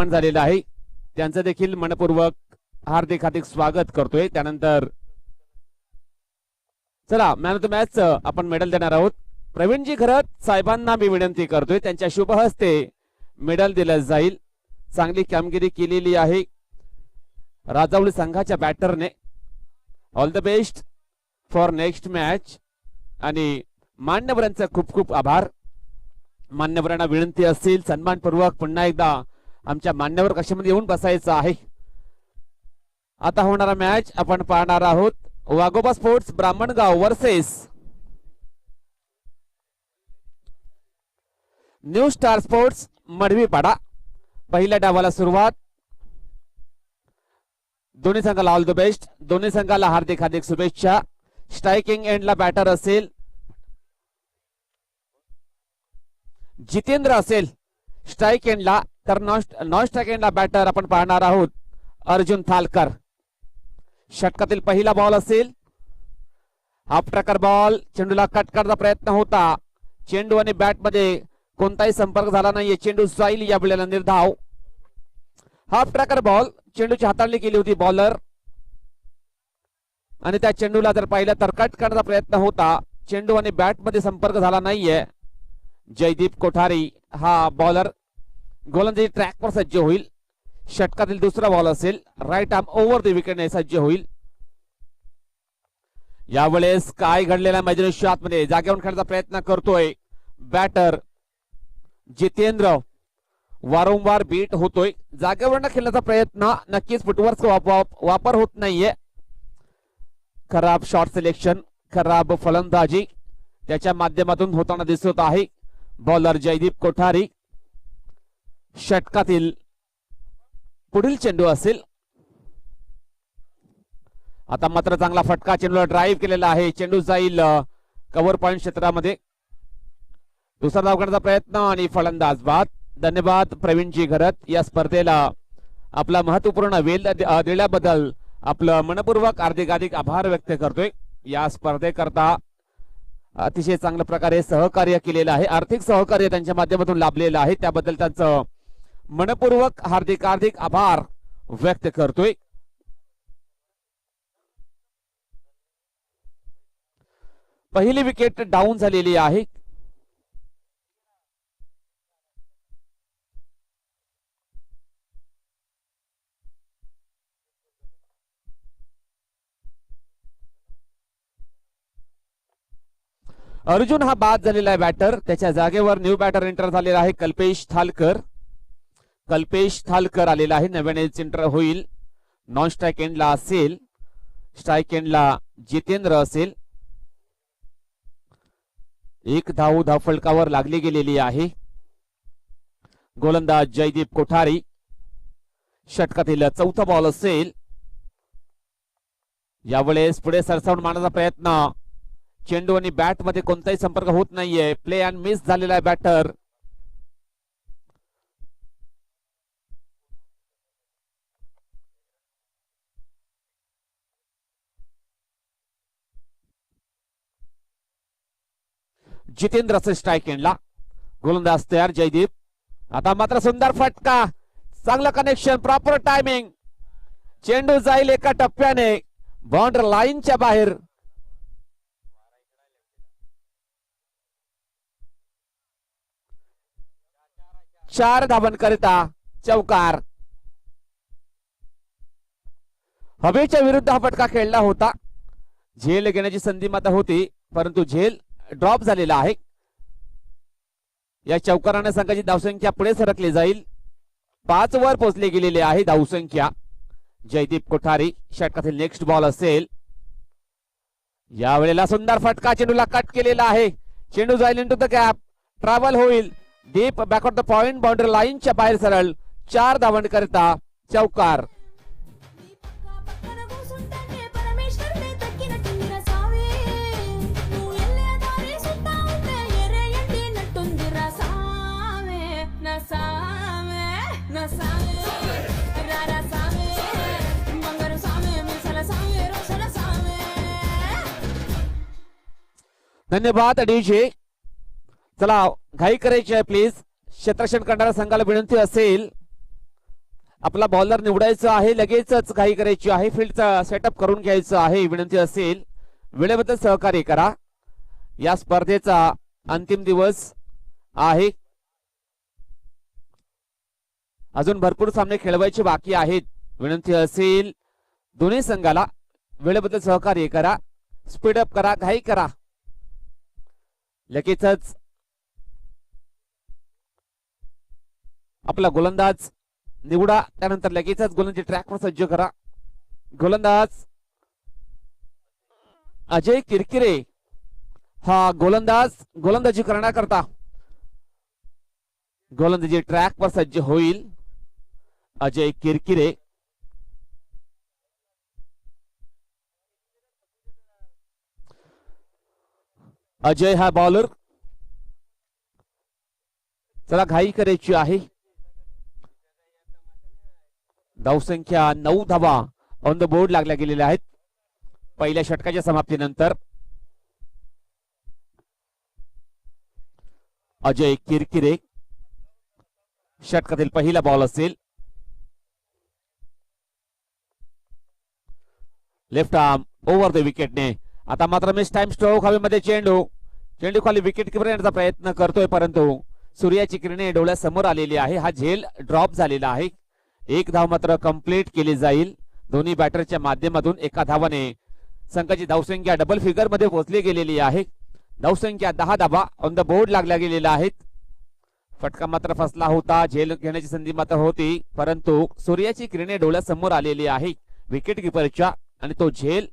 झालेला आहे त्यांचं देखील मनपूर्वक हार्दिक हार्दिक स्वागत करतोय। त्यानंतर चला मॅन ऑफ द मॅच आपण मेडल देणार आहोत। प्रवीणजी खरत साहेबांना मी विनंती करतोय त्यांच्या शुभ हस्ते मेडल दिलं जाईल। चांगली कामगिरी केलेली आहे राजावली संघाच्या बॅटरने। All the best for next match आणि मान्यवरांचा खूप खूप आभार। मान्यवरांना विनंती असेल सन्मानपूर्वक पुन्हा एकदा आमच्या मान्यवर कक्षामध्ये येऊन बसायचं आहे। आता होणारा मॅच आपण पाहणार आहोत Waghoba Sports Brahmangaon versus New Star Sports Madvipada. पहिल्या डावाला सुरुवात। दोन्ही संघाला ऑल द बेस्ट, दोन्ही संघाला हार्दिक हार्दिक शुभेच्छा। स्ट्रायकिंग एंडला बॅटर असेल जितेंद्र असेल स्ट्राइक एंडला, तर नॉन स्ट्राइक एंडला बॅटर आपण पाहणार आहोत अर्जुन थालकर। षटकातील पहिला बॉल असेल हाफ ट्रॅकर बॉल। चेंडूला कट करण्याचा प्रयत्न होता, चेंडू आणि बॅट मध्ये कोणताही संपर्क झाला नाहीये। चेंडू जाईल या वेळेला निर्धाव। हाफ ट्रॅकर बॉल, चेंडूची हाताळणी केली होती बॉलर आणि त्या चेंडूला जर पाहिलं तर कट करण्याचा प्रयत्न होता, चेंडू आणि बॅट मध्ये संपर्क झाला नाहीये। जयदीप कोठारी हा बॉलर गोलंदाजी ट्रॅकवर सज्ज होईल। षटकातील दुसरा बॉल असेल राईट आर्म ओव्हर द विकेटने सज्ज होईल। यावेळेस काय घडलेला मैदानी शॉट मध्ये जागेवरून खेळण्याचा प्रयत्न करतोय बॅटर जितेंद्र। वारंवार बीट होतोय, जागेवरून खेळण्याचा प्रयत्न, नक्कीच फुटवर्कचा वापर होत नाहीये। खराब शॉट सिलेक्शन, खराब फलंदाजी त्याच्या माध्यमातून होताना दिसत आहे बॉलर जयदीप कोठारी। षटकातील पुढील चेंडू असेल। आता मात्र चांगला फटका, चेंडूला ड्राईव्ह केलेला आहे, चेंडू जाईल कव्हर पॉइंट क्षेत्रामध्ये। दुसरा धाव करण्याचा प्रयत्न आणि फलंदाज बाद। धन्यवाद प्रवीणजी घरत या स्पर्धेला आपला महत्वपूर्ण वेळ दिल्याबद्दल आपलं मनपूर्वक हार्दिक हार्दिक आभार व्यक्त करतोय। या स्पर्धेकरता अतिशय चांगल्या प्रकारे सहकार्य केलेलं आहे, आर्थिक सहकार्य त्यांच्या माध्यमातून लाभलेलं आहे, त्याबद्दल त्यांचं मनपूर्वक हार्दिक हार्दिक आभार व्यक्त करतोय। पहिली विकेट डाऊन झालेली आहे। अर्जुन हा बाद झालेला आहे बॅटर, त्याच्या जागेवर न्यू बॅटर एंटर झालेला आहे कल्पेश थालकर। कल्पेश थालकर आलेला आहे, नव्याने एंटर होईल। नॉन स्ट्राइक एंडला असेल, स्ट्राइक एंडला जितेंद्र असेल। एक धाव धावफलकावर लागली गेलेली आहे। गोलंदाज जयदीप कोठारी। षटकातील चौथा बॉल असेल, यावेळेस पुढे सरसावून मारण्याचा प्रयत्न, चेंडू आणि बॅट मध्ये कोणताही संपर्क होत नाहीये। प्ले अँड मिस झालेला आहे बॅटर। जितेंद्र असेल स्ट्राइक एंडला, गोलंदाज तयार जयदीप। आता मात्र सुंदर फटका, चांगलं कनेक्शन, प्रॉपर टायमिंग, चेंडू जाईल एका टप्प्याने बाउंड्री लाईनच्या बाहेर। चार धावांकरिता चौकार। हवेच्या विरुद्ध हा फटका खेळला होता, झेल घेण्याची संधी मात्र होती, परंतु झेल ड्रॉप झालेला आहे। या चौकाराने संघाची धावसंख्या पुढे सरकली जाईल, 5 वर पोहोचली गेलेली आहे धावसंख्या। जयदीप कोठारी। षटकातील नेक्स्ट बॉल असेल, यावेळेला सुंदर फटका, चेंडूला कट केलेला आहे, चेंडू जाईल इंटू द गॅप, ट्रॅव्हल होईल deep backward the point, boundary लाईनच्या बाहेर सरळ। 4 धावांकरिता चौकार। धन्यवाद डीजे। चला घाई करायची आहे प्लीज, क्षेत्ररक्षण करणाऱ्या संघाला विनंती असेल आपला बॉलर निवडायचा आहे, लगेचच घाई करायची आहे, फील्डचा सेटअप करून घ्यायचं आहे. विनंती असेल वेळेबद्दल सहकार्य करा. या स्पर्धेचा अंतिम दिवस आहे. अजून भरपूर सामने खेळवायचे बाकी आहेत. विनंती असेल दोन्ही संघाला वेळेबद्दल सहकार्य करा, स्पीडअप करा, घाई करा. लगेचच आपला गोलंदाज निवडा, त्यानंतर लगेचच गोलंदाजी ट्रॅकवर सज्ज करा. गोलंदाज अजय किरकिरे हा गोलंदाजी करण्याकरता गोलंदाजी ट्रॅकवर सज्ज होईल. अजय किरकिरे अजय हा बॉलर. चला घाई करायची आहे. धावसंख्या 9 धावा ऑन द बोर्ड लागल्या गेलेल्या आहेत पहिल्या षटकाच्या समाप्तीनंतर. अजय किरकिरे षटकातील पहिला बॉल असेल. लेफ्ट आर्म ओव्हर द विकेटने. आता मात्र मिस टाइम स्ट्रोक. हवेमध्ये चेंडू खाली विकेट किपर येण्याचा प्रयत्न करतोय, परंतु सूर्याची किरणे डोळ्यासमोर आलेली आहे. हा झेल ड्रॉप झालेला आहे. एक धाव मात्र कंप्लीट केली जाईल दोन्ही बॅटरच्या माध्यमातून. एका धावाने संघाची धावसंख्या डबल फिगर मध्ये पोहोचली गेलेली आहे. धावसंख्या 10 धावा ऑन द बोर्ड लागल्या गेलेल्या आहेत. फटका मात्र फसला होता, झेल घेण्याची संधी मात्र होती, परंतु सूर्याची किरणे डोळ्यासमोर आलेली आहे विकेट किपरच्या आणि तो झेल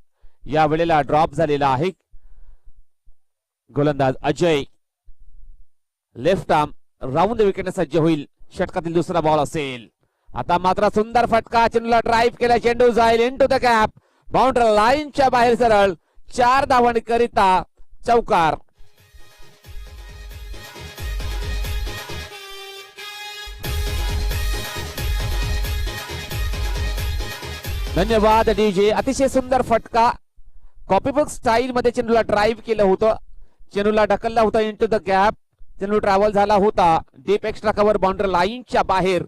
या वेळेला ड्रॉप झालेला आहे. गोलंदाज अजय लेफ्ट आर्म राऊंड विकेटने सज्ज होईल. षटकातील दुसरा बॉल असेल. आता मात्र सुंदर फटका, चेंडूला ड्राईव्ह केला, चेंडू जाईल इनटू द कॅप, बाउंड्री लाईनच्या बाहेर सरळ. 4 धावांकरिता चौकार. धन्यवाद डीजे. अतिशय सुंदर फटका, कॉपीबुक स्टाईल मध्ये चेंडूला ड्राईव्ह केलं होतं, चेंडूला ढकलला होता इनटू द गॅप, चेंडू ट्रॅव्हल झाला होता डीप एक्स्ट्रा कव्हर बाउंड्री लाईनच्या बाहेर.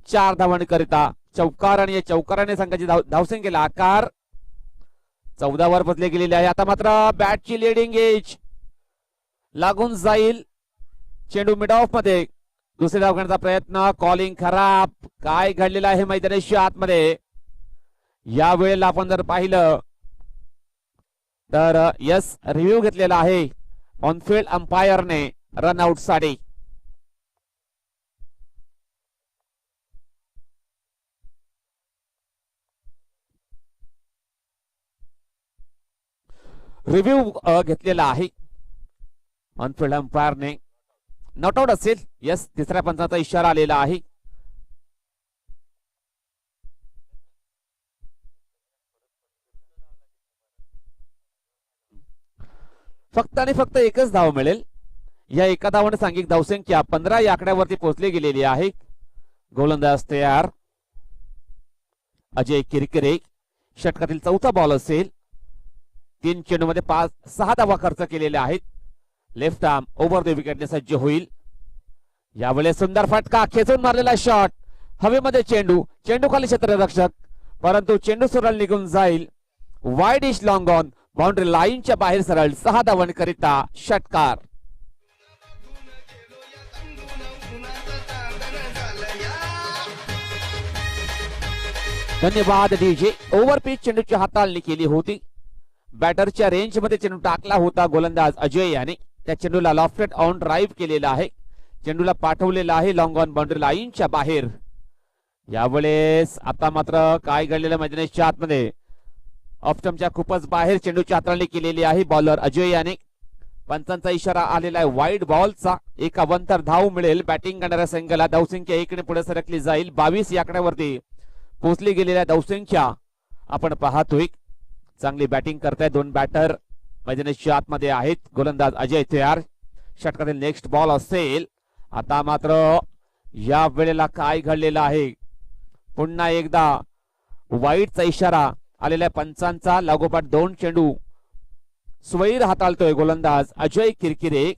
4 धावांकरिता चौकार आणि या चौकाराने संघाची धावसंख्येला आकार 14 वर बदलले गेलेले आहे. आता मात्र बॅटची लिडिंग एज लागून जाईल. चेंडू मिड ऑफ मध्ये. दुसरी धाव घेण्याचा प्रयत्न, कॉलिंग खराब. काय घडलेलं आहे मैदानाच्या आतमध्ये या वेळेला आपण जर पाहिलं तर यस रिव्ह्यू घेतलेला आहे ऑनफिल्ड अंपायरने रनआउट साठी. रिव्ह्यू घेतलेला आहे ऑनफिल्ड अंपायरने. नॉट आउट असेल. यस, तिसऱ्या पंचाचा इशारा आलेला आहे. फक्त आणि फक्त एकच धाव मिळेल. या एका धावाने सांघिक धावसंख्या 15 या आकड्यावरती पोहोचली गेलेली आहे. गोलंदाज तयार. अजय किरकिरे षटकातील चौथा बॉल असेल. 3 चेंडूमध्ये 6 धावा खर्च केलेल्या आहेत. लेफ्ट आर्म ओव्हर द विकेटने सज्ज होईल. यावेळेस सुंदर फटका, खेचून मारलेला शॉट, हवेमध्ये चेंडू खाली क्षेत्ररक्षक, परंतु चेंडू सरळ निघून जाईल. वाईड इश लॉंग ऑन बाउंड्री लाईनच्या बाहेर सरळ. 6 धावांकरिता षटकार. धन्यवाद डीजे. ओव्हर पिच चेंडूची हाताळणी केली होती. बॅटरच्या रेंज मध्ये चेंडू टाकला होता गोलंदाज अजय याने. त्या चेंडूला लॉफ्टेड ऑन ड्राईव्ह केलेला आहे. चेंडूला पाठवलेला आहे लॉंग ऑन बाउंड्री लाईनच्या बाहेर. यावेळेस आता मात्र काय घडलेलं मैदानाच्या आतमध्ये, ऑफस्टंपच्या खूपच बाहेर चेंडूची हाताळणी केलेली आहे बॉलर अजय याने. पंचांचा इशारा आलेला आहे वाईड बॉलचा. एक अवंतर धाव मिळेल बॅटिंग करणाऱ्या संघाला. धावसंख्या 1 ने पुढे सरकली जाईल. 22 या आकड्यावरती पोहोचली गेलेल्या धावसंख्या आपण पाहतोय. चांगली बॅटिंग करताय दोन बॅटर मैदानाच्या आतमध्ये आहेत. गोलंदाज अजय तयार. षटकातील नेक्स्ट बॉल असेल. आता मात्र या वेळेला काय घडलेलं आहे, पुन्हा एकदा वाईडचा इशारा आलेल्या पंचांचा. लागोपाठ 2 चेंडू स्वैर हाताळतोय गोलंदाज अजय किरकिरे.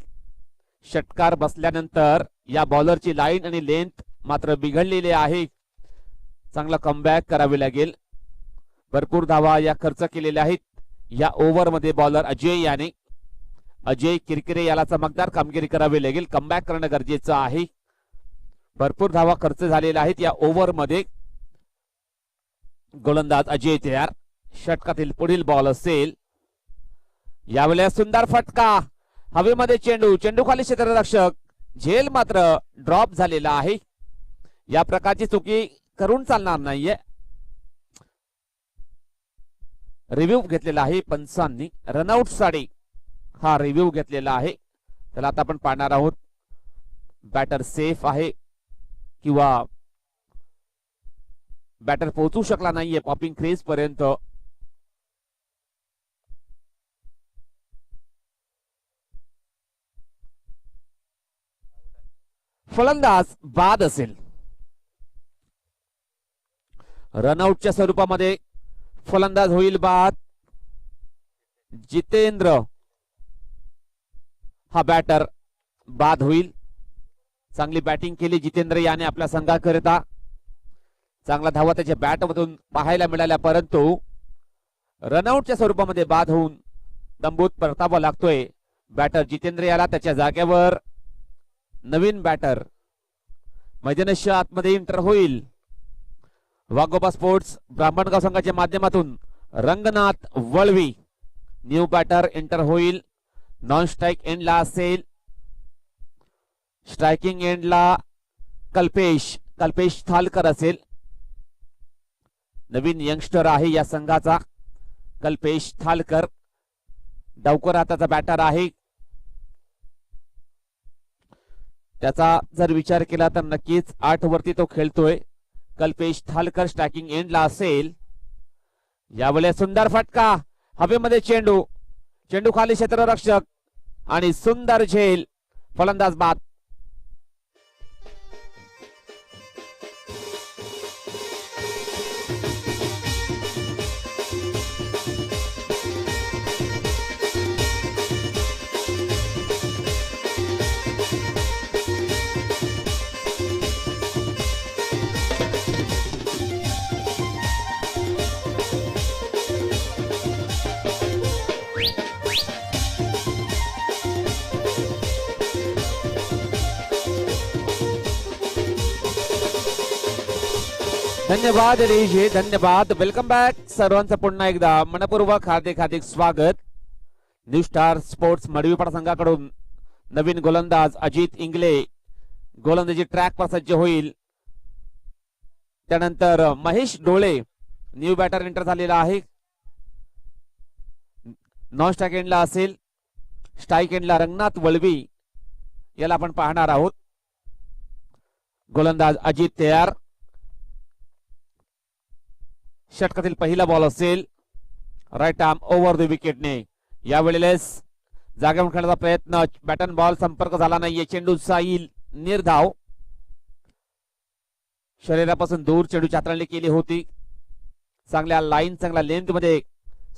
षटकार बसल्यानंतर या बॉलरची लाईन आणि लेंथ मात्र बिघडलेली आहे. चांगला कमबॅक करावी लागेल. भरपूर धावा या खर्च केलेल्या आहेत या ओव्हरमध्ये बॉलर अजय किरकिरे याला चमकदार कामगिरी करावी लागेल. कमबॅक करणं गरजेचं आहे. भरपूर धावा खर्च झालेल्या आहेत या ओव्हरमध्ये. गोलंदाज अजय तयार. षटकातील पुढील बॉल असेल. यावेळेस सुंदर फटका. हवेमध्ये चेंडू खाली क्षेत्ररक्षक. झेल मात्र ड्रॉप झालेला आहे. या प्रकारची चुकी करून चालणार नाहीये. रिव्ह्यू घेतलेला आहे पंचांनी. रनआउट साठी हा रिव्ह्यू घेतलेला आहे. त्याला आता आपण पाहणार आहोत बॅटर सेफ आहे किंवा बॅटर पोहोचू शकला नाहीये पॉपिंग क्रीज पर्यंत. फलंदाज बाद असेल. रनआउटच्या स्वरूपामध्ये फलंदाज होईल बाद. जितेंद्र हा बॅटर बाद होईल. चांगली बॅटिंग केली जितेंद्र याने आपल्या संघाकरिता. चांगला धावा त्याच्या बॅटमधून पाहायला मिळाल्या, परंतु रनआउटच्या स्वरूपामध्ये बाद होऊन तंबूत परतावा लागतोय. बॅटर जितेंद्र याला त्याच्या जागेवर नवीन बॅटर मैदानाच्या आतमध्ये एंटर होईल. वाघोबा स्पोर्ट्स ब्राह्मणगाव संघाच्या माध्यमातून Ranganath Valvi new batter enter होईल. नॉन स्ट्राईक एंडला असेल. स्ट्रायकिंग एंडला कल्पेश थालकर असेल. नवीन यंगस्टर आहे या संघाचा कल्पेश थालकर. डावकर हाताचा बॅटर आहे. त्याचा जर विचार केला तर नक्कीच 8 वरती तो खेळतोय. कल्पेश थालकर स्ट्रायकिंग एंडला असेल. यावेळेस सुंदर फटका. हवेमध्ये चेंडू खाली क्षेत्ररक्षक आणि सुंदर झेल. फलंदाज बाद. धन्यवाद रेजे, धन्यवाद. वेलकम बॅक सर्वांचं पुन्हा एकदा मनपूर्वक हार्दिक स्वागत. न्यू स्टार स्पोर्ट्स मडवीपाडा संघाकडून नवीन गोलंदाज अजित इंगले गोलंदाजी ट्रॅक वर सज्ज होईल. त्यानंतर महेश डोळे न्यू बॅटर एंटर झालेला आहे. नॉन स्ट्राईक एंडला असेल. स्ट्राईक एंडला रंगनाथ वळवी याला आपण पाहणार आहोत. गोलंदाज अजित तयार. षटकातील पहिला बॉल असेल. राईट आर्म ओव्हर द विकेटने. यावेळेस जागेवर खेळण्याचा प्रयत्न. बॅटन बॉल संपर्क झाला नाहीये. चेंडू साईल निर्धाव. शरीरापासून दूर चेंडूची हाताळणी केली होती. चांगल्या लाईन चांगल्या लेंथ मध्ये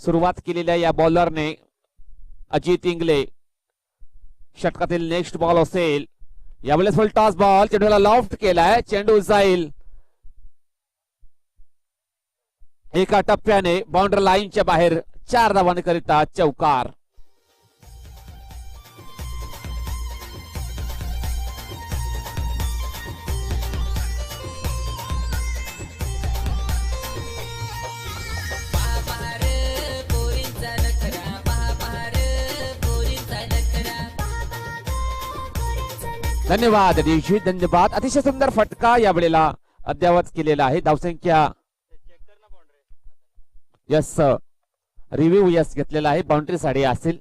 सुरुवात केलेल्या या बॉलरने अजित इंगले. षटकातील नेक्स्ट बॉल असेल. यावेळेस फुल टॉस बॉल. चेंडूला लॉफ्ट केलाय. चेंडू जाईल एका टप्प्याने बाउंड्री लाईनच्या बाहेर. 4 धावांकरिता चौकार. धन्यवाद दिवशी, धन्यवाद. अतिशय सुंदर फटका यावेळेला अद्यावत केलेला आहे. धावसंख्या यस रिव्ह्यू यस घेतलेला आहे. बाउंड्री साडी असेल.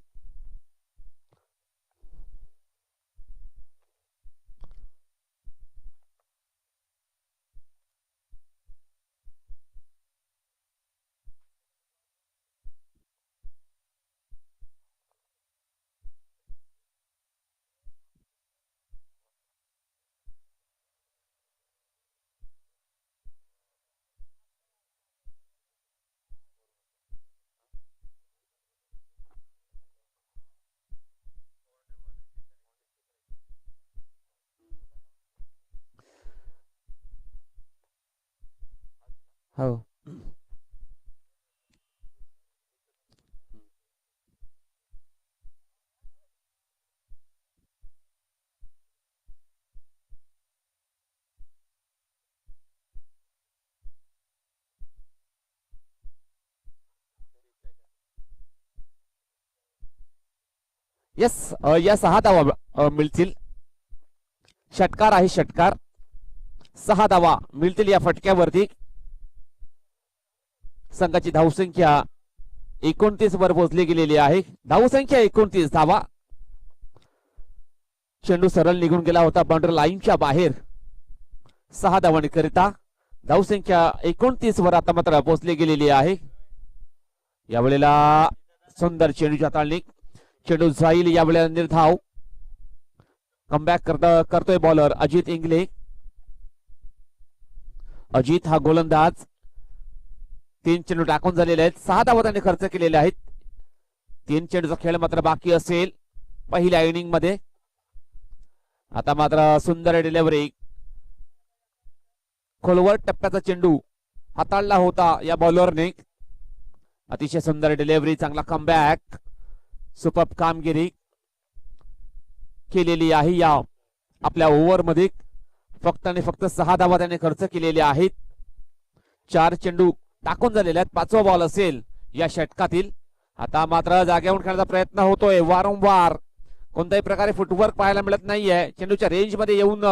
हो. येस, या 6 धावा मिळतील. षटकार आहे, षटकार. 6 धावा मिळतील या फटक्यावरती. संघाची धावसंख्या 29 वर पोहोचली गेलेली आहे. धावसंख्या 29 धावा. चेंडू सरळ निघून गेला होता बाउंड्री लाईनच्या बाहेर. 6 धावांकरिता धावसंख्या 29 वर आता मात्र पोहोचली गेलेली आहे. यावेळेला सुंदर चेंडूची हाताळणी. चेंडू जाईल यावेळेला निर्धाव. कमबॅक करतोय बॉलर अजित इंगले. अजित हा गोलंदाज. 3 चेंडू टाकून झालेले आहेत. 6 धावा त्याने खर्च केलेले आहेत. 3 चेंडूचा खेळ मात्र बाकी असेल पहिल्या इनिंग मध्ये. आता मात्र सुंदर डिलिव्हरी. खोलवर टप्प्याचा चेंडू हाताळला होता या बॉलरने. अतिशय सुंदर डिलिव्हरी, चांगला कमबॅक, सुपर कामगिरी केलेली आहे या आपल्या ओव्हर मध्ये. फक्त आणि फक्त 6 धावा त्याने खर्च केलेल्या आहेत. 4 चेंडू टाकून झालेले आहेत. 5वा बॉल असेल या षटकातील. आता मात्र जागेवर खेळण्याचा प्रयत्न होतोय. वारंवार कोणत्याही प्रकारे फुटवर्क पाहायला मिळत नाहीये. चेंडूच्या रेंज मध्ये येऊन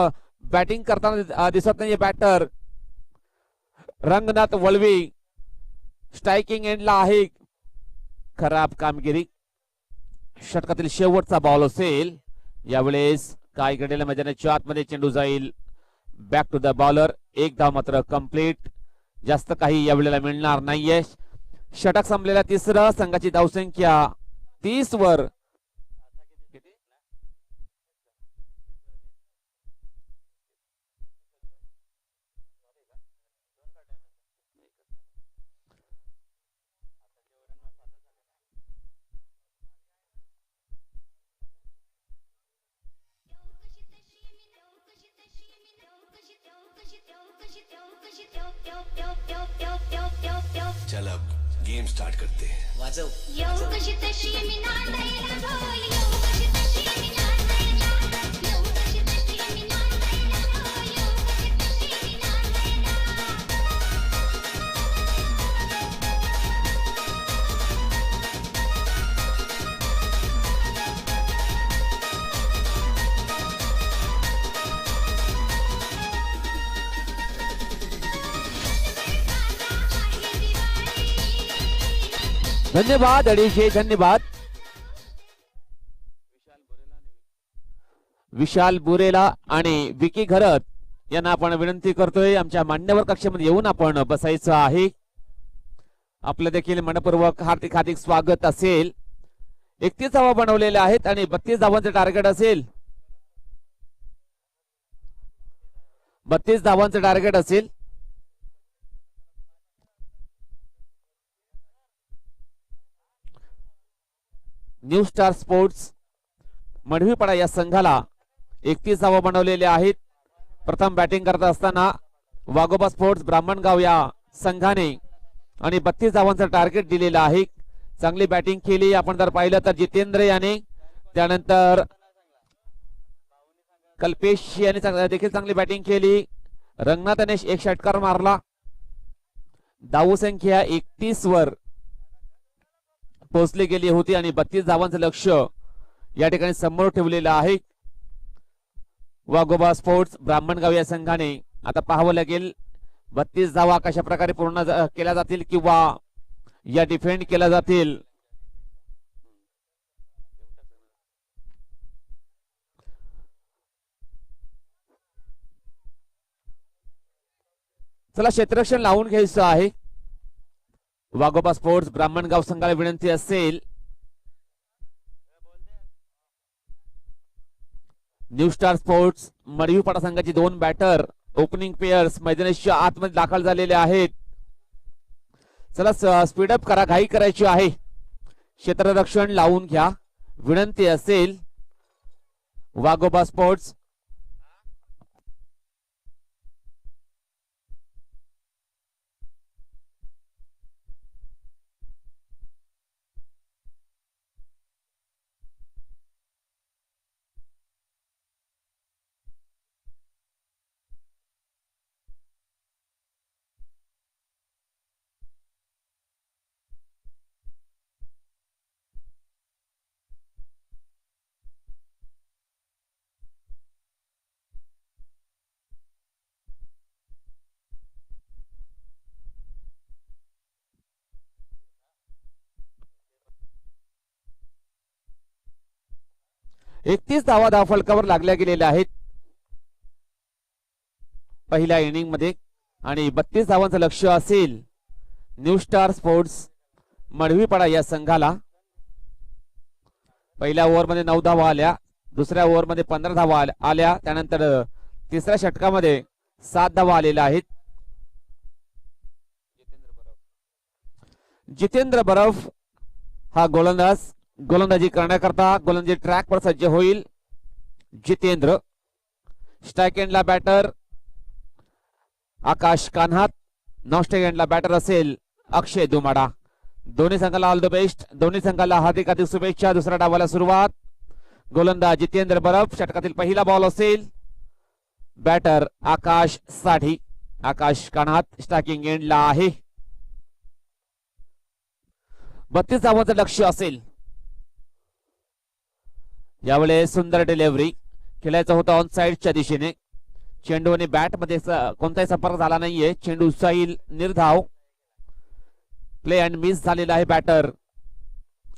बॅटिंग करताना दिसत नाहीये बॅटर. रंगनाथ वळवी स्ट्रायकिंग एंडला आहे. खराब कामगिरी. षटकातील शेवटचा बॉल असेल यावेळेस. काय घडेल मैदानाच्या आतमध्ये. चेंडू जाईल बॅक टू द बॉलर. 1 धाव मात्र कंप्लीट. जास्त काही यावेळेला मिळणार नाहीये. षटक संपलेला तिसरं. संघाची धावसंख्या 30 वर. चल अब गेम स्टार्ट करते हैं. वाजव. धन्यवाद अडीशे. धन्यवाद विशाल बुरेला आणि विकी घरत यांना आपण विनंती करतोय आमच्या मान्यवर कक्षेमध्ये येऊन आपण बसायचं आहे. आपलं देखील मनपूर्वक हार्दिक हार्दिक स्वागत असेल. 31 धावा बनवलेल्या आहेत आणि 32 धावांचं टार्गेट असेल. 32 धावांचं टार्गेट असेल. न्यू स्टार स्पोर्ट्स मढवीपाडा या संघाला 31 धावा बनवलेल्या आहेत. प्रथम बॅटिंग करत असताना वाघोबा स्पोर्ट्स ब्राह्मणगाव या संघाने आणि 32 धावांचं टार्गेट दिलेलं आहे. चांगली बॅटिंग केली. आपण जर पाहिलं तर जितेंद्र याने, त्यानंतर कल्पेश याने देखील चांगली बॅटिंग केली. रंगनाथने 1 षटकार मारला. धावसंख्या 31 वर पोहोचली गेली होती आणि 32 धावांचं लक्ष या ठिकाणी समोर ठेवलेलं आहे वाघोबा स्पोर्ट्स ब्राह्मणगाव या संघाने. आता पाहावं लागेल 32 धावा कशा प्रकारे पूर्ण केल्या जातील किंवा या डिफेंड केल्या जातील. चला क्षेत्ररक्षण लावून घ्यायचं आहे. वाघोबा स्पोर्ट्स ब्राह्मणगाव संघाला विनंती असेल न्यू स्टार स्पोर्ट्स मडवीपाडा संघाची 2 बॅटर ओपनिंग पेयर्स मैदानाच्या आतमध्ये दाखल झालेले आहेत. चला स्पीडअप करा, घाई करायची आहे. क्षेत्ररक्षण लावून घ्या विनंती असेल वाघोबा स्पोर्ट्स. 31 धावा धावफलकावर लागल्या गेलेल्या आहेत पहिल्या इनिंग मध्ये आणि 32 धावांचं लक्ष असेल न्यू स्टार स्पोर्ट्स मडवीपाडा या संघाला. पहिल्या ओव्हरमध्ये 9 धावा आल्या, दुसऱ्या ओव्हरमध्ये 15 धावा आल्या, त्यानंतर तिसऱ्या षटकामध्ये 7 धावा आलेल्या आहेत. जितेंद्र बरफ हा गोलंदाजी करण्याकरता गोलंदाजी ट्रॅकवर सज्ज होईल. जितेंद्र. स्ट्राइक एंडला बॅटर आकाश कान्हात, नॉन स्ट्राइक एंडला बॅटर असेल अक्षय दुमाडा. दोन्ही संघाला ऑल द बेस्ट, दोन्ही संघाला हार्दिक हार्दिक शुभेच्छा. दुसऱ्या डावाला सुरुवात. गोलंदाज जितेंद्र बरफ. षटकातील पहिला बॉल असेल. बॅटर आकाश साठी. आकाश कान्हात स्ट्रायकिंग एंडला आहे. 32 धावांचं लक्ष असेल. यावेळेस सुंदर डिलिव्हरी खेळायचं होतं ऑन साइडच्या दिशेने. चेंडू आणि बॅट मध्ये कोणताही संपर्क झाला नाहीये. चेंडू साईल निर्धाव. प्ले अँड मिस झालेला आहे. बॅटर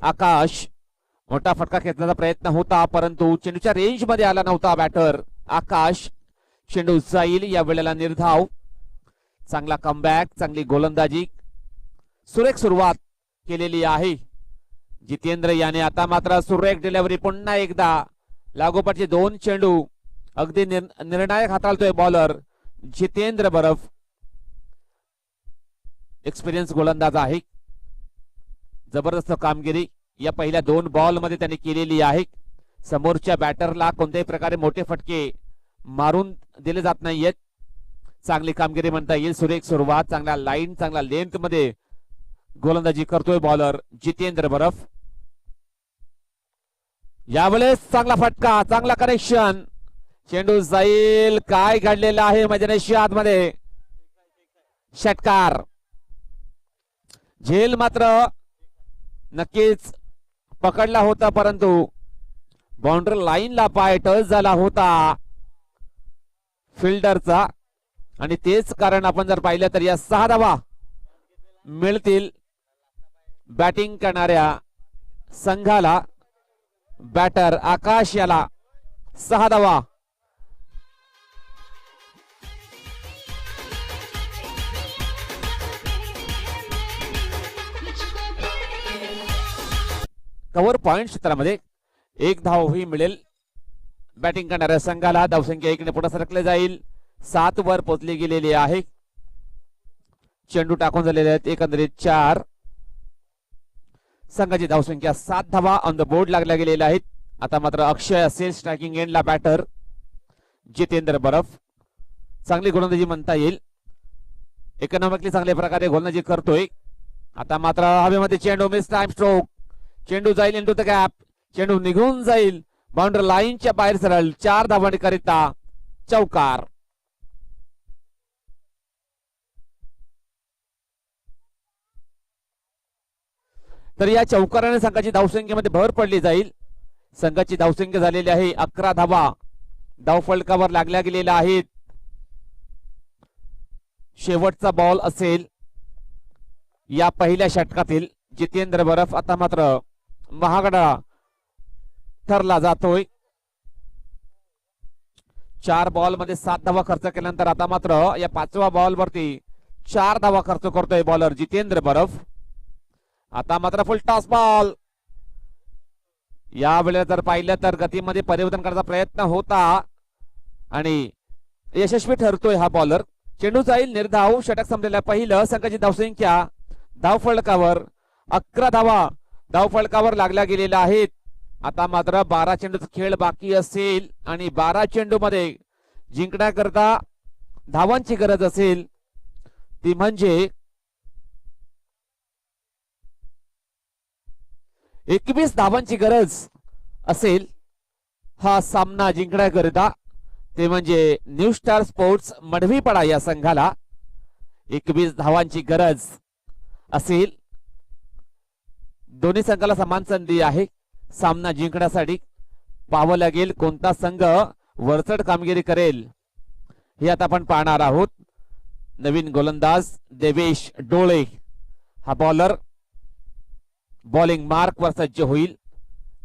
आकाश. मोठा फटका खेचण्याचा प्रयत्न होता परंतु चेंडूच्या रेंज मध्ये आला नव्हता बॅटर आकाश. चेंडू साईल या वेळेला निर्धाव. चांगला कमबॅक, चांगली गोलंदाजी, सुरेख सुरुवात केलेली आहे जितेंद्र याने. आता मात्र सुरेख डिलिव्हरी. पुन्हा एकदा लागोपाठचे 2 चेंडू अगदी निर्णायक हाताळतोय बॉलर जितेंद्र बरफ. एक्सपिरियन्स गोलंदाज आहे. जबरदस्त कामगिरी या पहिल्या 2 बॉल मध्ये त्यांनी केलेली आहे. समोरच्या बॅटरला कोणत्याही प्रकारे मोठे फटके मारून दिले जात नाहीयेत. चांगली कामगिरी म्हणता येईल. सुरेख सुरुवात, चांगला लाईन, चांगला लेंथ मध्ये गोलंदाजी करतोय बॉलर जितेंद्र बरफ. यावेळेस चांगला फटका, चांगला कनेक्शन. चेंडू जाईल. काय घडलेलं आहे मैदानाच्या आतमध्ये. षटकार. झेल मात्र नक्कीच पकडला होता परंतु बाउंड्री लाईनला पाय टच झाला होता फिल्डरचा आणि तेच कारण आपण जर पाहिलं तर या 6 धावा मिळतील बॅटिंग करणाऱ्या संघाला. बॅटर आकाश याला 6 धावा. कव्हर पॉइंट क्षेत्रामध्ये 1 धावही मिळेल बॅटिंग करणाऱ्या संघाला. धावसंख्या 1 ने पुढे सरकले जाईल. 7 वर पोहोचली गेलेली आहे. चेंडू टाकून झालेले आहेत एकंदरीत 4. संघाची धावसंख्या 7 धावा ऑन द बोर्ड लागल्या गेलेल्या आहेत. आता मात्र अक्षय असेल स्ट्रायकिंग एंडला बॅटर जितेंद्र बरफ. चांगली गोलंदाजी म्हणता येईल. इकॉनॉमिकली चांगल्या प्रकारे गोलंदाजी करतोय. आता मात्र हवेमध्ये चेंडू मिस टाइम स्ट्रोक. चेंडू जाईल इंटू द गॅप. चेंडू निघून जाईल बाउंड्री लाईनच्या बाहेर सरळ. 4 धावांकरिता चौकार. तर या चौकाराने संघाची धावसंख्येमध्ये भर पडली जाईल. संघाची धावसंख्या झालेली आहे 11 धावा धावफलकावर लागल्या गेलेल्या आहेत. शेवटचा बॉल असेल या पहिल्या षटकातील. जितेंद्र बरफ आता मात्र महागडा ठरला जातोय. 4 बॉल मध्ये 7 धावा खर्च केल्यानंतर आता मात्र या 5व्या बॉल वरती 4 धावा खर्च करतोय बॉलर जितेंद्र बरफ. आता मात्र फुल टॉस बॉल. या वेळेला जर पाहिलं तर गतीमध्ये परिवर्तन करण्याचा प्रयत्न होता आणि यशस्वी ठरतोय हा बॉलर. चेंडू जाईल निर्धाव. षटक संपलेलं पहिलं. संघाची धावसंख्या धावफलकावर 11 धावा धावफलकावर लागल्या गेलेल्या आहेत. आता मात्र 12 चेंडूचा खेळ बाकी असेल आणि 12 चेंडू मध्ये जिंकण्याकरता धावांची गरज असेल ती म्हणजे 21 धावांची गरज असेल हा सामना जिंकण्याकरिता. ते म्हणजे न्यू स्टार स्पोर्ट्स मडवीपाडा या संघाला 21 धावांची गरज असेल. दोन्ही संघाला समान संधी आहे सामना जिंकण्यासाठी. पाहावं लागेल कोणता संघ वरचढ कामगिरी करेल हे आता आपण पाहणार आहोत. नवीन गोलंदाज देवेश डोळे हा बॉलर बॉलिंग मार्क वर सज्ज होईल.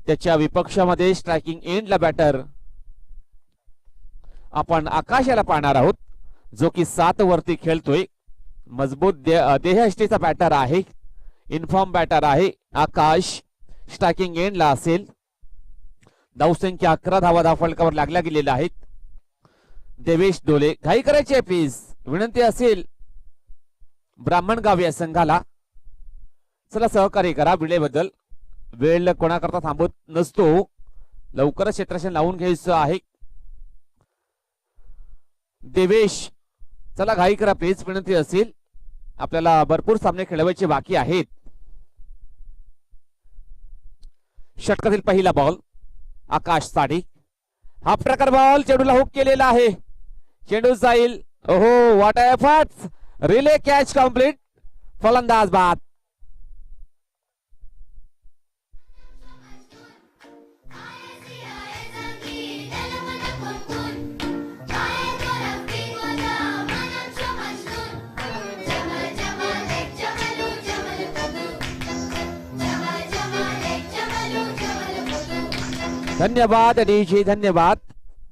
त्याच्या विपक्षामध्ये स्ट्रायकिंग एंडला बॅटर आपण आकाश याला पाहणार आहोत, जो की 7 वरती खेळतोय. मजबूत देहयष्टीचा बॅटर आहे, इन्फॉर्म बॅटर आहे आकाश. स्ट्रायकिंग एंडला असेल. धावसंख्या 11 धावा फलकावर लागल्या गेलेल्या आहेत. देवेश डोले, घाई करायची आहे प्लीज, विनंती असेल ब्राह्मणगाव या संघाला. चला सहकार्य करा वेळेबद्दल. वेळ कोणाकरता थांबत नसतो, लवकरच क्षेत्ररक्षण लावून घ्यायचं आहे. देवेश, चला घाई करा प्लीज, विनंती असेल. आपल्याला भरपूर सामने खेळवायचे बाकी आहेत. षटकातील पहिला बॉल आकाश साडी. हा प्रकार बॉल चेंडूला हुक केलेला आहे. चेंडू जाईल. ओहो, what efforts. Relay catch complete. फलंदाज बाद. धन्यवाद डीजी, धन्यवाद.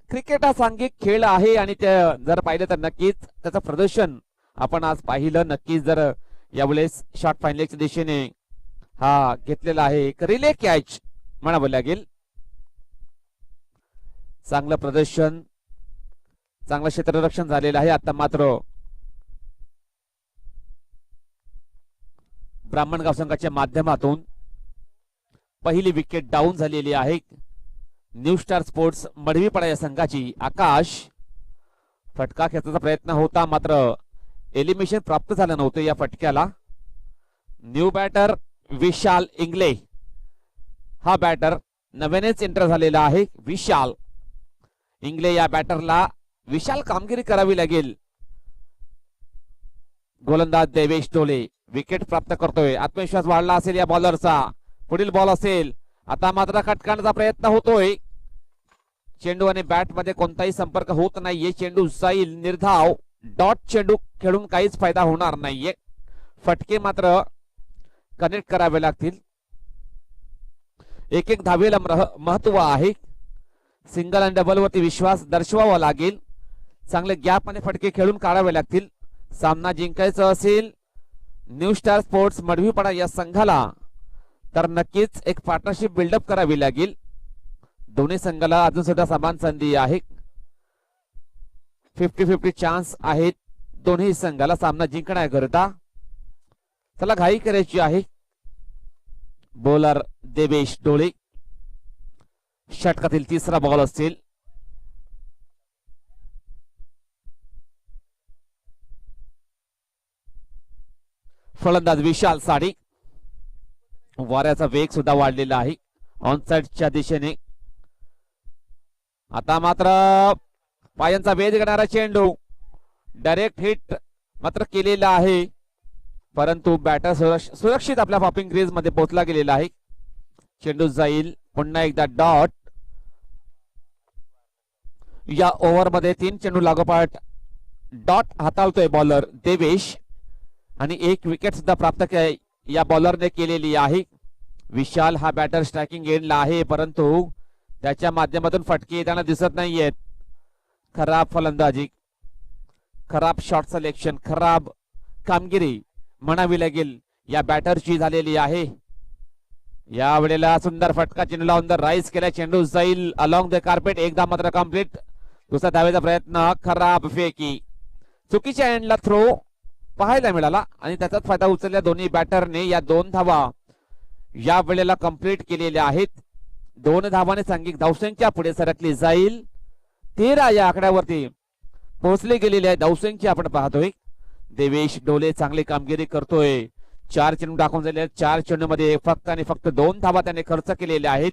क्रिकेट हा सांघिक खेळ आहे आणि ते जर पाहिलं तर नक्कीच त्याचं प्रदर्शन आपण आज पाहिलं. नक्कीच जर यावेळेस शॉर्ट फायनलच्या दिशेने हा घेतलेला आहे. एक रिले कॅच म्हणावं लागेल. चांगलं प्रदर्शन, चांगलं क्षेत्ररक्षण झालेलं आहे. आता मात्र ब्राह्मणगाव संघाच्या माध्यमातून पहिली विकेट डाऊन झालेली आहे. न्यू स्टार स्पोर्ट्स मडवीपाडा या संघाची. आकाश फटका खेचण्याचा प्रयत्न होता, मात्र एलिमिनेशन प्राप्त झालं नव्हतं या फटक्याला. न्यू बॅटर विशाल इंगले, हा बॅटर नव्यानेच एंटर झालेला आहे. विशाल इंगले या बॅटरला विशाल कामगिरी करावी लागेल. गोलंदाज देवेश डोले विकेट प्राप्त करतोय. आत्मविश्वास वाढला असेल या बॉलरचा. पुढील बॉल असेल. आता मात्र खटकाण्याचा प्रयत्न होतोय. चेंडू आणि बॅट मध्ये कोणताही संपर्क होत नाहीये. चेंडू जाईल निर्धाव. डॉट चेंडू खेळून काहीच फायदा होणार नाहीये. फटके मात्र कनेक्ट करावे लागतील. एक धावेला महत्व आहे. सिंगल आणि डबल वरती विश्वास दर्शवावा लागेल. चांगले गॅप आणि फटके खेळून काढावे लागतील. सामना जिंकायचा असेल न्यू स्टार स्पोर्ट्स मडवीपाडा या संघाला, तर नक्कीच एक पार्टनरशिप बिल्डअप करावी लागेल. दोन्ही संघाला अजून सुद्धा समान संधी आहे. 50-50 चान्स आहेत दोन्ही संघाला सामना जिंकण्याकरता. चला घाई करायची आहे. बॉलर देवेश डोळे. षटकातील तिसरा बॉल असेल. फलंदाज विशाल साडी. वाऱ्याचा वेग सुद्धा वाढलेला आहे ऑनसाइडच्या दिशेने. आता मात्र पायांचा वेध घेणारा चेंडू डायरेक्ट हिट मात्र केलेला आहे, परंतु बॅटर सुरक्षित आपल्या पॉपिंग क्रीज मध्ये पोहोचला गेलेला आहे. चेंडू जाईल. पुन्हा एकदा डॉट. या ओव्हर मध्ये 3 चेंडू लागोपाठ डॉट हाताळतोय बॉलर देवेश आणि 1 विकेट सुद्धा प्राप्त या बॉलरने केलेली आहे. विशाल हा बॅटर स्ट्रायकिंग एंडला आहे, परंतु त्याच्या माध्यमातून फटके येताना दिसत नाहीयेत. खराब फलंदाजी, खराब शॉट सिलेक्शन, खराब कामगिरी म्हणावी लागेल या बॅटरची झालेली आहे. या वेळेला सुंदर फटका चेंडूला ऑन द राईज केला. चेंडू जाईल अलॉंग द कार्पेट. एकदा मात्र कंप्लीट. दुसरा धावेचा प्रयत्न खराब फेकी. चुकीच्या एंडला थ्रो पाहायला मिळाला आणि त्याचाच फायदा उचलला दोन्ही बॅटरने. या 2 धावा या वेळेला कंप्लीट केलेल्या आहेत. 2 धावाने सांघिक धावसंख्या पुढे सरकली जाईल. 13 या आकड्यावरती पोहोचले गेलेले आहे धावसंख्या आपण पाहतोय. देवेश डोले चांगली कामगिरी करतोय. 4 चेंडू टाकून झाले. 4 चेंडू मध्ये फक्त आणि फक्त 2 धावा त्याने खर्च केलेल्या आहेत.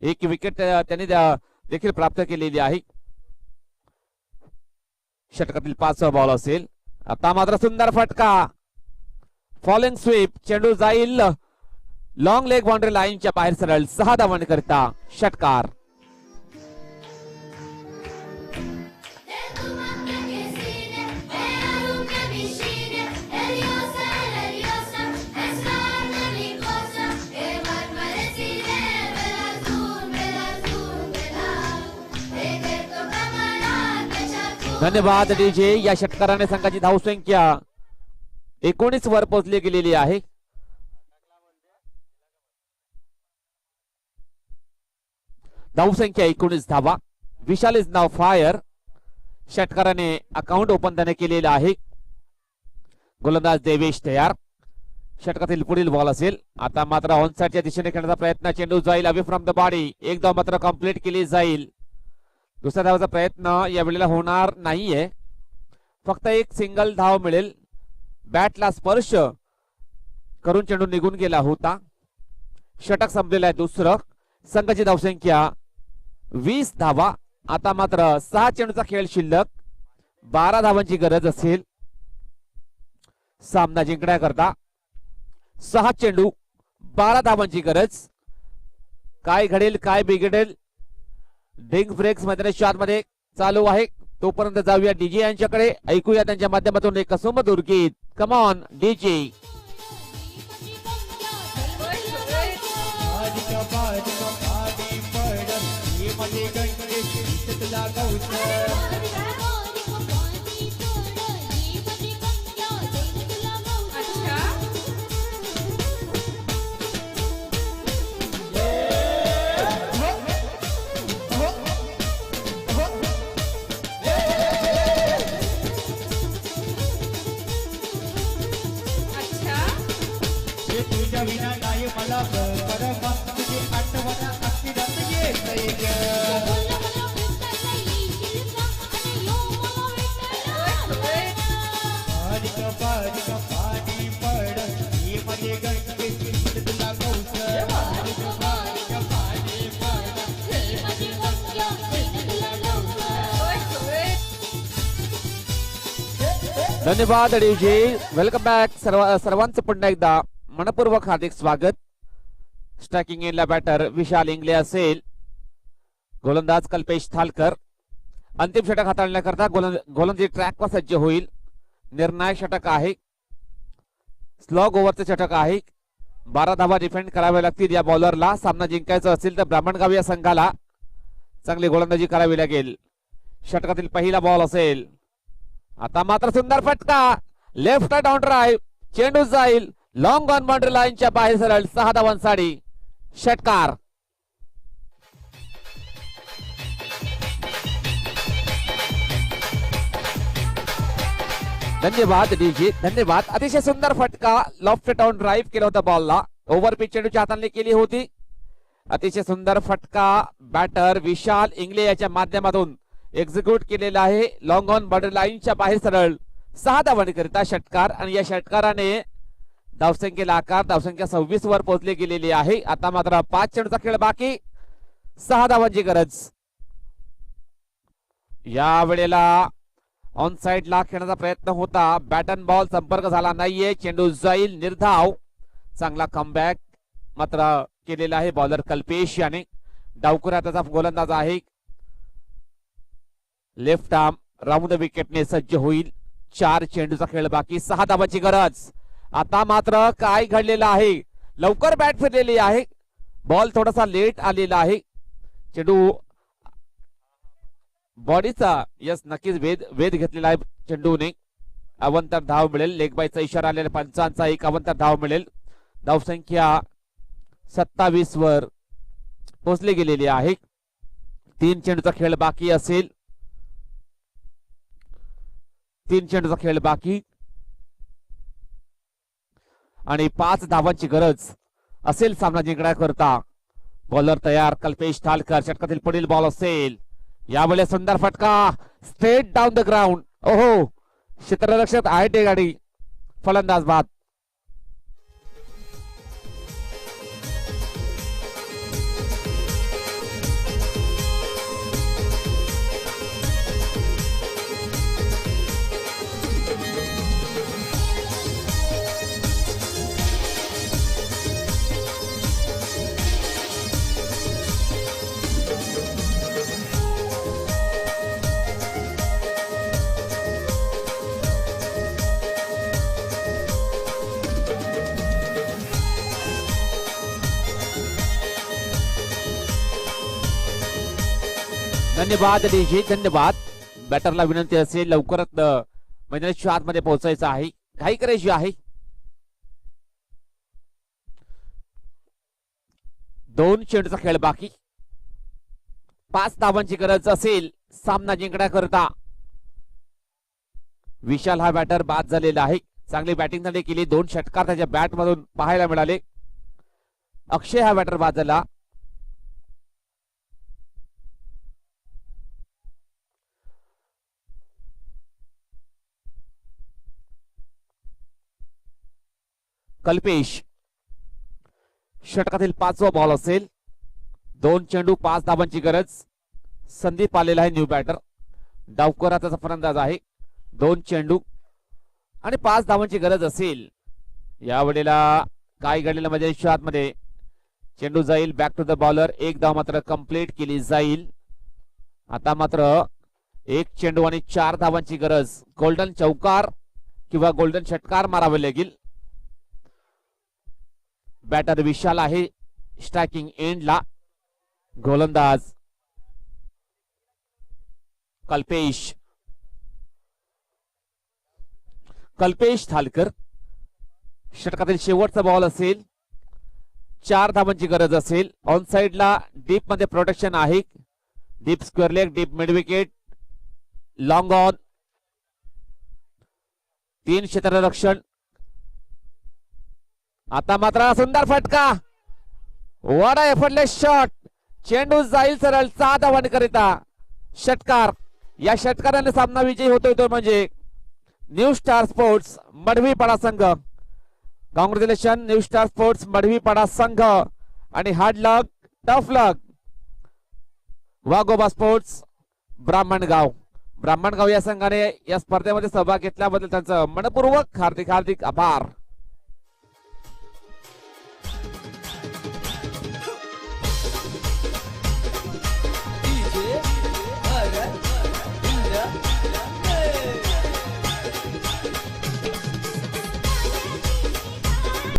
1 विकेट त्याने देखील प्राप्त केलेली आहे. षटकातील 5वा बॉल असेल. आता मात्र सुंदर फटका. Falling sweep. चेंडू जाईल लॉंग लेग बाउंड्री लाईनच्या बाहेर सरळ. 6 धावांकरिता षटकार. धन्यवाद डीजे. या षटकाराने संघाची धावसंख्या 19 वर पोहोचली गेलेली आहे. धावसंख्या 19 धावा. विशाल इज नाव फायर. षटकाराने अकाउंट ओपन त्याने केलेलं आहे. गोलंदाज देवेश तयार. षटकातील पुढील बॉल असेल. आता मात्र ऑनसाइडच्या दिशेने खेळण्याचा प्रयत्न. चेंडू जाईल अवे फ्रॉम द बॉडी. एक धाव मात्र कंप्लीट केली जाईल. दुसऱ्या धावाचा प्रयत्न या वेळेला होणार नाहीये. फक्त एक सिंगल धाव मिळेल. बॅटला स्पर्श करून चेंडू निघून गेला होता. षटक संपलेलं आहे दुसरं. संघाची धावसंख्या 20 धावा. आता मात्र 6 चेंडूचा खेळ शिल्लक. 12 धावांची गरज असेल सामना जिंकण्याकरता. 6 चेंडू 12 धावांची गरज. काय घडेल काय बिघडेल. डिंग ब्रेक्स मैदानाच्या आतमध्ये चालू आहे. तोपर्यंत जाऊया डीजे यांच्याकडे. ऐकूया त्यांच्या माध्यमातून एक सुमधुर गीत. Come on DJ. विना काय मला परवा तुझी आठवण अक्षरात येत पाणी पड ही मध्ये गंगे तुला धन्यवाद डीजे. Welcome back. सर्वांचं पुन्हा एकदा मनपूर्वक हार्दिक स्वागत. स्ट्रायकिंग एंडला बॅटर विशाल इंगले असेल. गोलंदाज कल्पेश थालकर. अंतिम षटक हाताळण्याकरता गोलंदाजी ट्रॅकवर सज्ज होईल. निर्णायक षटक आहे. स्लॉग ओव्हरचे षटक आहे. 12 धावा डिफेंड कराव्या लागतील या बॉलरला. सामना जिंकायचा असेल तर ब्राह्मणगाव या संघाला चांगली गोलंदाजी करावी लागेल. षटकातील पहिला बॉल असेल. आता मात्र सुंदर फटका. Left down drive. चेंडू जाईल लॉंग ऑन बाउंड्री लाईनच्या बाहेर सरळ. 6 धावांसाठी षटकार. धन्यवाद डीजे. धन्यवाद. अतिशय सुंदर फटका. लेफ्ट डाऊन ड्राइव्ह केला होता बॉलला. ओव्हर पिच चेंडूच्या हाताने केली होती. अतिशय सुंदर फटका बॅटर विशाल इंगले याच्या माध्यमातून एक्झिक्यूट केलेला आहे. लॉंग ऑन बाउंड्री लाईनच्या बाहेर सरळ 6 धावांकरिता षटकार. आणि या षटकाराने धावसंख्येला आकार. धावसंख्या 26 वर पोहोचली गेलेली आहे. आता मात्र 5 चेंडूचा खेळ बाकी. 6 धावांची गरज. या वेळेला ऑन साइड ला खेळण्याचा प्रयत्न होता. बॅट अँड बॉल संपर्क झाला नाहीये. चेंडू जाईल निर्धाव. चांगला कमबॅक मात्र केलेला आहे बॉलर कल्पेश याने. डावकुऱ्या त्याचा गोलंदाज आहे. लेफ्ट आर्म राऊंड विकेटने सज्ज होईल. 4 चेंडूचा खेळ बाकी. 6 धावांची गरज. आता मात्र काय घडलेलं आहे. लवकर बॅट फिरलेली आहे. बॉल थोडासा लेट आलेला आहे. चेंडू बॉडीचा यस नक्कीच वेध घेतलेला आहे चेंडूने. अवंतर धाव मिळेल. लेग बायचा इशारा आलेला पंचांचा. एक अवंतर धाव मिळेल. धावसंख्या 27 वर पोहोचली गेलेली आहे. 3 चेंडूचा खेळ बाकी असेल. 3 चेंडूचा खेळ बाकी आणि 5 धावांची गरज असेल सामना जिंकण्याकरता. बॉलर तयार कल्पेश थालकर. षटकातील पुढील बॉल असेल. यावेळेस सुंदर फटका. Straight down the ground. ओहो क्षेत्ररक्षक आहे ते गाडी. फलंदाज बाद. धन्यवाद डीजे. धन्यवाद. बॅटरला विनंती असेल लवकरात मैदानाच्या आतमध्ये पोहोचायचं आहे, घाई करायची आहे. 2 चेंडूचा खेळ बाकी. 5 धावांची गरज असेल सामना जिंकण्याकरता. विशाल हा बॅटर बाद झालेला आहे. चांगली बॅटिंग त्यांनी केली. 2 षटकार त्याच्या बॅट मधून पाहायला मिळाले. अक्षय हा बॅटर बाद झाला. कल्पेश षटकातील 5वा बॉल असेल. 2 चेंडू 5 धावांची गरज. संदीप आलेला आहे न्यू बॅटर. डावकर त्याचा फलंदाज आहे. 2 चेंडू आणि 5 धावांची गरज असेल. यावेळेला काय घडलेलं म्हणजे आतमध्ये चेंडू जाईल बॅक टू द बॉलर. 1 धाव मात्र कंप्लीट केली जाईल. आता मात्र 1 चेंडू आणि 4 धावांची गरज. गोल्डन चौकार किंवा गोल्डन षटकार मारावे लागेल. बॅटर विशाल आहे स्ट्रायकिंग एंडला. गोलंदाज कल्पेश थालकर. षटकातील शेवटचा बॉल असेल. 4 धावांची गरज असेल. ऑन साइडला डीप मध्ये प्रोटेक्शन आहे. Deep square leg, deep mid wicket, long on, 3 क्षेत्ररक्षण. आता मात्र सुंदर फटका. What a effortless shot. चेंडू जाईल सरळ 7 धावांकरिता. षटकार. या षटकाराने सामना विजयी होतोय तो म्हणजे न्यू स्टार स्पोर्ट्स मडवीपाडा संघ. कॉंग्रॅच्युलेशन न्यू स्टार स्पोर्ट्स मडवीपाडा संघ. आणि हार्ड लक, टफ लक वाघोबा स्पोर्ट्स ब्राह्मणगाव या संघाने या स्पर्धेमध्ये सहभाग घेतल्याबद्दल त्यांचं मनपूर्वक हार्दिक आभार.